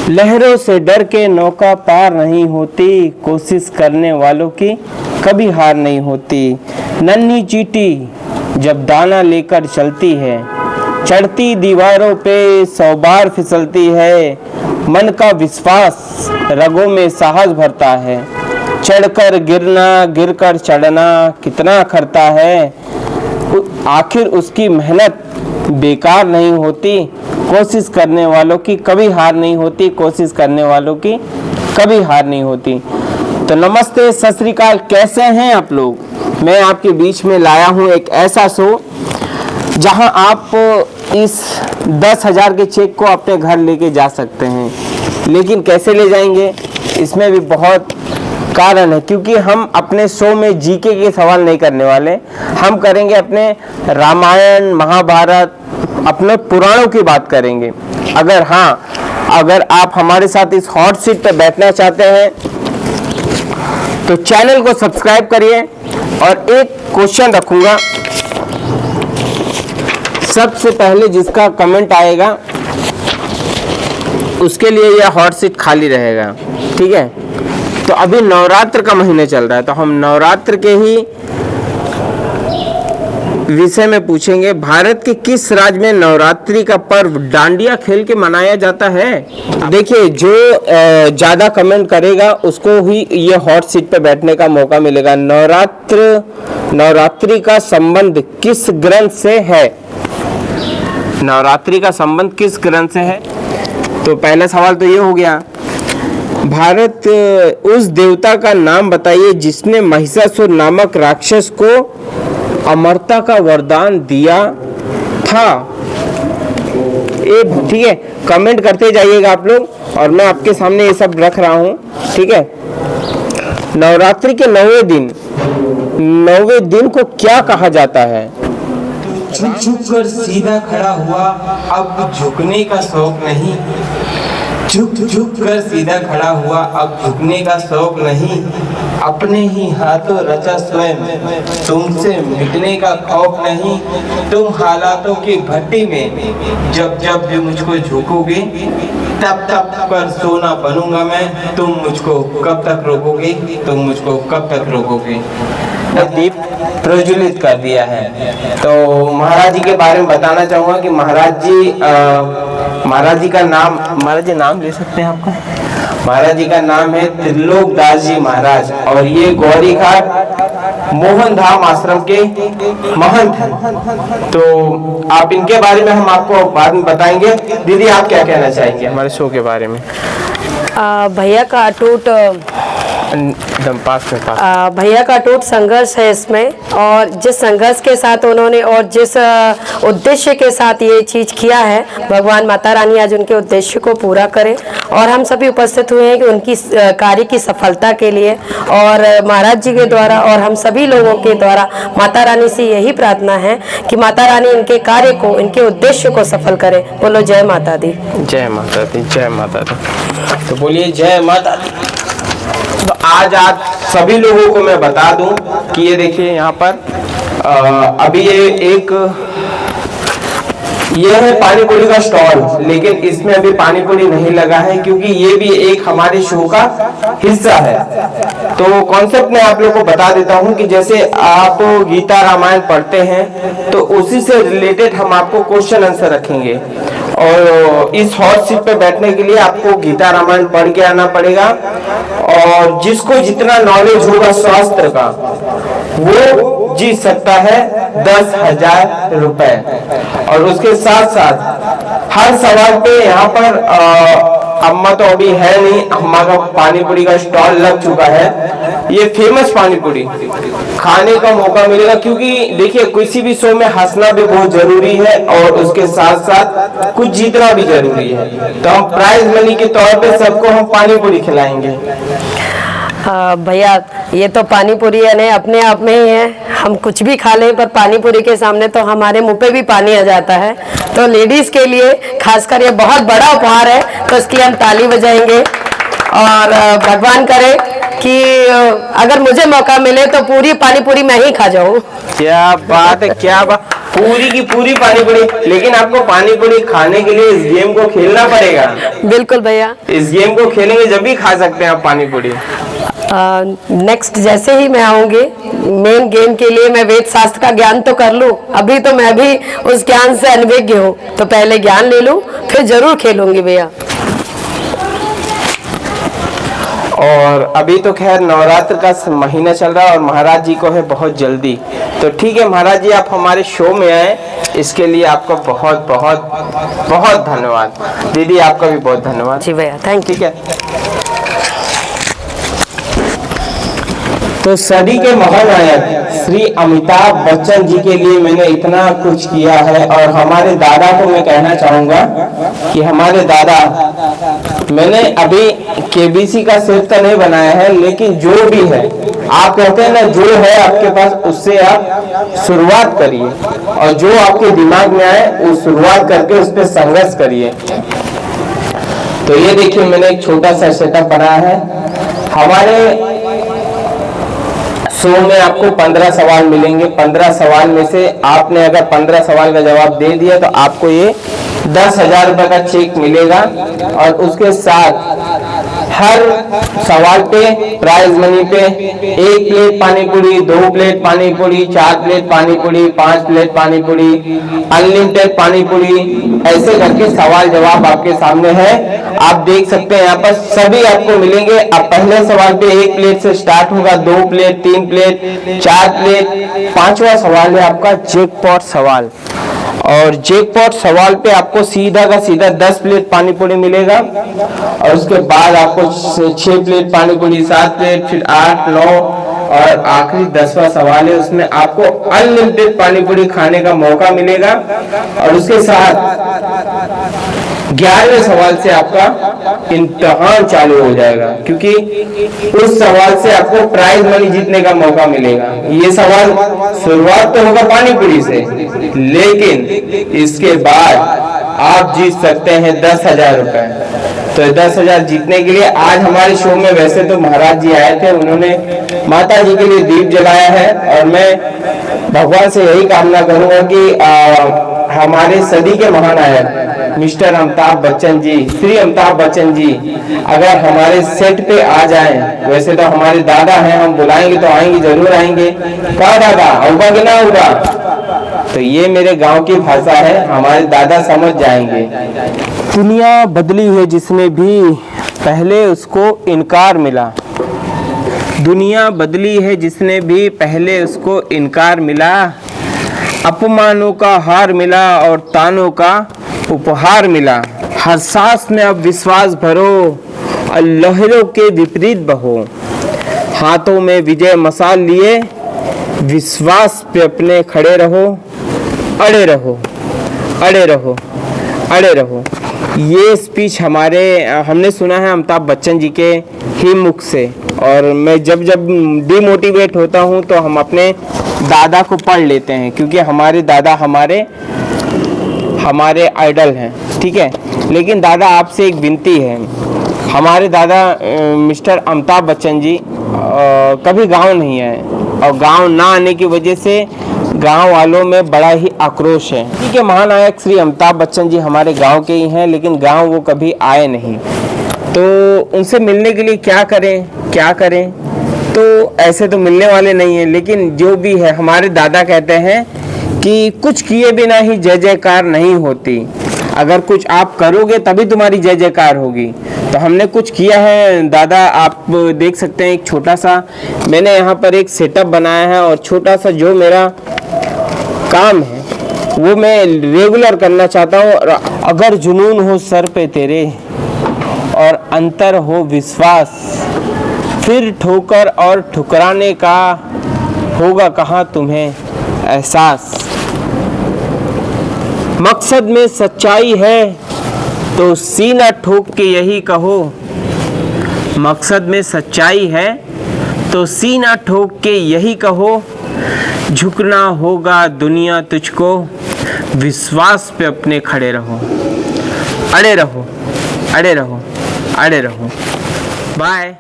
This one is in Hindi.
लहरों से डर के नौका पार नहीं होती, कोशिश करने वालों की कभी हार नहीं होती। नन्ही चींटी जब दाना लेकर चलती है, चढ़ती दीवारों पे 100 बार फिसलती है। मन का विश्वास रगों में साहस भरता है, चढ़कर गिरना गिरकर चढ़ना कितना करता है। आखिर उसकी मेहनत बेकार नहीं होती, कोशिश करने वालों की कभी हार नहीं होती, कोशिश करने वालों की कभी हार नहीं होती। तो नमस्ते, सत श्री अकाल, कैसे हैं आप लोग। मैं आपके बीच में लाया हूं एक ऐसा शो जहां आप इस 10,000 के चेक को अपने घर लेके जा सकते हैं। लेकिन कैसे ले जाएंगे, इसमें भी बहुत कारण है, क्योंकि हम अपने शो में जीके के सवाल नहीं करने वाले, हम करेंगे अपने रामायण महाभारत, अपने पुराणों की बात करेंगे। अगर आप हमारे साथ इस हॉट सीट पर बैठना चाहते हैं तो चैनल को सब्सक्राइब करिए। और एक क्वेश्चन रखूंगा, सबसे पहले जिसका कमेंट आएगा उसके लिए यह हॉट सीट खाली रहेगा, ठीक है। तो अभी नवरात्र का महीने चल रहा है, तो हम नवरात्र के ही विषय में पूछेंगे। भारत के किस राज्य में नवरात्रि का पर्व डांडिया खेल के मनाया जाता है। देखिए, जो ज्यादा कमेंट करेगा उसको ही ये हॉट सीट पे बैठने का मौका मिलेगा। नवरात्रि का संबंध किस ग्रंथ से है। नवरात्रि का संबंध किस ग्रंथ से है। तो पहला सवाल तो ये हो गया। भारत उस देवता का नाम बताइए जिसने महिषासुर नामक राक्षस को अमरता का वरदान दिया था। ठीक है, कमेंट करते जाइएगा आप लोग, और मैं आपके सामने ये सब रख रहा हूँ, ठीक है। नवरात्रि के 9वें दिन को क्या कहा जाता है। झुक झुक कर सीधा खड़ा हुआ, अब झुकने का शौक नहीं। झुक झुक कर सीधा खड़ा हुआ, अब झुकने का शौक नहीं। अपने ही हाथों रचा स्वयं, तुमसे मिटने का खौफ नहीं। तुम हालातों की भट्टी में जब जब भी मुझको झुकोगे, तब तब कर सोना बनूंगा मैं। तुम मुझको कब तक रोकोगे, तुम मुझको कब तक रोकोगे। दीप प्रज्वलित कर दिया है। तो महाराज जी के बारे में बताना चाहूंगा कि महाराज जी का नाम, महाराज जी नाम ले सकते हैं आपका। महाराज जी का नाम है त्रिलोकदास जी महाराज, और ये गौरी घाट मोहन धाम आश्रम के महंत हैं। तो आप इनके बारे में हम आपको बाद में बताएंगे। दीदी, आप क्या कहना चाहेंगे हमारे शो के बारे में। भैया का अटूट भैया का अटूट संघर्ष है इसमें, और जिस संघर्ष के साथ उन्होंने और जिस उद्देश्य के साथ ये चीज़ किया है, भगवान माता रानी आज उनके उद्देश्य को पूरा करें। और हम सभी उपस्थित हुए हैं कि उनकी कार्य की सफलता के लिए, और महाराज जी के द्वारा और हम सभी लोगों के द्वारा माता रानी से यही प्रार्थना है कि माता रानी इनके कार्य को, इनके उद्देश्य को सफल करे। बोलो जय माता दी। जय माता दी, जय माता दी। तो बोलिए जय माता दी। तो आज सभी लोगों को मैं बता दूं कि ये देखिए यहाँ पर अभी ये है पानी पूरी का स्टॉल, लेकिन इसमें अभी पानी पूरी नहीं लगा है, क्योंकि ये भी एक हमारे शो का हिस्सा है। तो कॉन्सेप्ट मैं आप लोगों को बता देता हूँ कि जैसे आप गीता रामायण पढ़ते हैं तो उसी से रिलेटेड हम आपको क्वेश्चन आंसर रखेंगे। और इस हॉट सीट पे बैठने के लिए आपको गीता रामायण पढ़ के आना पड़ेगा, और जिसको जितना नॉलेज होगा शास्त्र का वो जीत सकता है 10,000 रुपए। और उसके साथ साथ हर सवाल पे यहाँ पर अम्मा तो अभी है नहीं, हमारा पानी पूरी का स्टॉल लग चुका है। ये फेमस पानी पूरी खाने का मौका मिलेगा, क्योंकि देखिए किसी भी शो में हंसना भी बहुत जरूरी है, और उसके साथ साथ कुछ जीतना भी जरूरी है। तो हम प्राइज मनी के तौर पे सबको हम पानी पूरी खिलाएंगे। भैया, ये तो पानी पूरी है अपने आप में ही है, हम कुछ भी खा लें, पर पानी पूरी के सामने तो हमारे मुंह पे भी पानी आ जाता है। तो लेडीज के लिए खासकर ये बहुत बड़ा उपहार है, तो इसके लिए हम ताली बजाएंगे। और भगवान करे कि अगर मुझे मौका मिले तो पूरी पानी पूरी मैं ही खा जाऊं। क्या बात है, क्या बात। पूरी की पूरी पानी पूरी। लेकिन आपको पानी पूरी खाने के लिए इस गेम को खेलना पड़ेगा। बिल्कुल भैया। इस गेम को खेलेंगे जब भी खा सकते हैं आप पानी पूरी। नेक्स्ट जैसे ही मैं आऊंगी मेन गेम के लिए, मैं वेद शास्त्र का ज्ञान तो कर लूं, अभी तो मैं भी उस ज्ञान से अनभिज्ञ हूँ, तो पहले ज्ञान ले लूं फिर जरूर खेलूंगी भैया। और अभी तो खैर नवरात्र का महीना चल रहा है और महाराज जी को है बहुत जल्दी। तो ठीक है महाराज जी, आप हमारे शो में आए, इसके लिए आपका बहुत बहुत बहुत धन्यवाद। दीदी आपका भी बहुत धन्यवाद। जी भैया, थैंक यू। ठीक है। तो सदी के महानायक श्री अमिताभ बच्चन जी के लिए मैंने इतना कुछ किया है। और हमारे दादा को मैं कहना चाहूंगा कि हमारे दादा, मैंने अभी केबीसी का सेट तो नहीं बनाया है, लेकिन जो भी है आप कहते हैं ना, जो है आपके पास उससे आप शुरुआत करिए और जो आपके दिमाग में आए वो शुरुआत करके उस पर संघर्ष करिए। तो ये देखिए मैंने एक छोटा सा सेटअप बनाया है। हमारे शो में आपको 15 सवाल मिलेंगे। 15 सवाल में से आपने अगर 15 सवाल का जवाब दे दिया तो आपको ये 10,000 रुपए का चेक मिलेगा। और उसके साथ हर सवाल पे प्राइज मनी पे 1 प्लेट पानी पूरी, 2 प्लेट पानी पूरी, 4 प्लेट पानी पूरी, 5 प्लेट पानी पूरी, अनलिमिटेड पानी पूरी, ऐसे करके सवाल जवाब आपके सामने है। आप देख सकते हैं यहाँ पर सभी आपको मिलेंगे। अब पहले सवाल पे 1 प्लेट से स्टार्ट होगा, 2 प्लेट, 3 प्लेट, 4 प्लेट, 5वां सवाल है आपका जैकपॉट सवाल। और जैकपॉट सवाल पे आपको सीधा का सीधा 10 प्लेट पानी पूरी मिलेगा। और उसके बाद आपको 6 प्लेट पानी पूरी, 7 प्लेट, फिर 8, 9 और आखिरी 10वां सवाल है, उसमें आपको अनलिमिटेड पानी पूरी खाने का मौका मिलेगा। और उसके साथ 11वें सवाल से आपका इम्तिहान चालू हो जाएगा, क्योंकि उस सवाल से आपको प्राइज मनी जीतने का मौका मिलेगा। ये सवाल शुरुआत तो होगा पानी पूरी से, लेकिन इसके बाद आप जीत सकते हैं 10,000 रुपए। तो 10,000 जीतने के लिए आज हमारे शो में वैसे तो महाराज जी आए थे, उन्होंने माता जी के लिए दीप जलाया है। और मैं भगवान से यही कामना करूंगा कि हमारे सदी के महानायक मिस्टर अमिताभ बच्चन जी, श्री अमिताभ बच्चन जी अगर हमारे सेट पे आ जाएं, वैसे तो हमारे दादा हैं, हम बुलाएंगे तो आएंगे, जरूर आएंगे। कहा दादा होगा कि ना होगा? तो ये मेरे गांव की भाषा है, हमारे दादा समझ जाएंगे। दुनिया बदली है जिसने भी पहले उसको इनकार मिला। दुनिया बदली है जिसने भी पहले उसको इनकार मिला। अपमानों का हार मिला और तानों का उपहार मिला। हर सांस में अब विश्वास भरो और लहरों के विपरीत बहो। हाथों में विजय मशाल लिए विश्वास पे अपने खड़े रहो, अड़े रहो, अड़े रहो, अड़े रहो। ये स्पीच हमने सुना है अमिताभ बच्चन जी के ही मुख से। और मैं जब डिमोटिवेट होता हूँ तो हम अपने दादा को पढ़ लेते हैं, क्योंकि हमारे दादा हमारे आइडल हैं, ठीक है। लेकिन दादा आपसे एक विनती है, हमारे दादा मिस्टर अमिताभ बच्चन जी कभी गांव नहीं आए और गांव ना आने की वजह से गांव वालों में बड़ा ही आक्रोश है। ठीक है, महानायक श्री अमिताभ बच्चन जी हमारे गांव के ही हैं, लेकिन गांव वो कभी आए नहीं। तो उनसे मिलने के लिए क्या करें? तो ऐसे तो मिलने वाले नहीं हैं, लेकिन जो भी है हमारे दादा कहते हैं कि कुछ किए बिना ही जय जयकार नहीं होती। अगर कुछ आप करोगे तभी तुम्हारी जय जयकार होगी। तो हमने कुछ किया है दादा, आप देख सकते हैं। एक छोटा सा मैंने यहाँ पर एक सेटअप बनाया है और छोटा सा जो मेरा काम है वो मैं रेगुलर करना चाहता हूँ। अगर जुनून हो सर पे तेरे और अंतर हो विश्वास, फिर ठोकर और ठुकराने का होगा कहाँ तुम्हें एहसास। मकसद में सच्चाई है तो सीना ठोक के यही कहो। मकसद में सच्चाई है तो सीना ठोक के यही कहो। झुकना होगा दुनिया तुझको, विश्वास पे अपने खड़े रहो, अड़े रहो, अड़े रहो, अड़े रहो। बाय।